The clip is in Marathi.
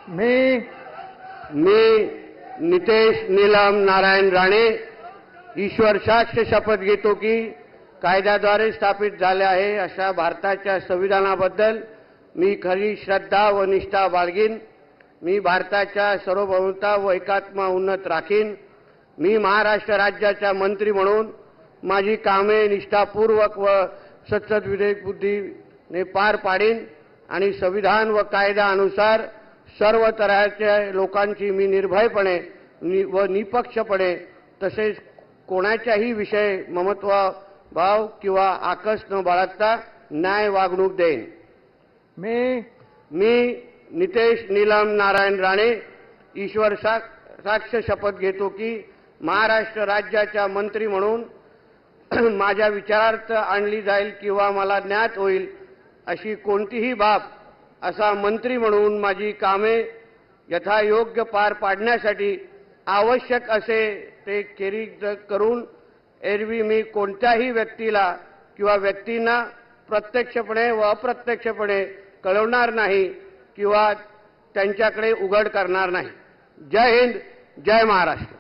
मी नितेश नीलम नारायण राणे ईश्वर साक्ष शपथ घेतो की कायद्याद्वारे स्थापित झाले आहे अशा भारताच्या संविधानाबद्दल मी खरी श्रद्धा व निष्ठा बाळगीन। मी भारताच्या सार्वभौमता व एकात्मता उन्नत राखीन। मी महाराष्ट्र राज्याचा मंत्री म्हणून माझी कामे निष्ठापूर्वक व सतत विवेक बुद्धीने पार पाडीन आणि संविधान व कायद्यानुसार सर्व तऱ्हेच्या लोकांची मी निर्भयपणे व निपक्षपणे तसेच कोणाच्याही विषय ममत्व भाव किंवा आकस न बाळगता न्याय वागणूक देईन। मी नितेश नीलम नारायण राणे ईश्वर साक्ष शपथ घेतो की महाराष्ट्र राज्याचा मंत्री म्हणून माझ्या विचारार्थ आणली जाईल किंवा मला ज्ञात होईल अशी कोणतीही बाब असा मंत्री म्हणून माझी कामे यथायोग्य पार पाडण्यासाठी आवश्यक असे ते केरीज करून एरवी मी कोणत्याही व्यक्तीला किंवा व्यक्तींना प्रत्यक्षपणे व अप्रत्यक्षपणे कळवणार नाही किंवा त्यांच्याकडे उघड करणार नाही। जय हिंद, जय महाराष्ट्र।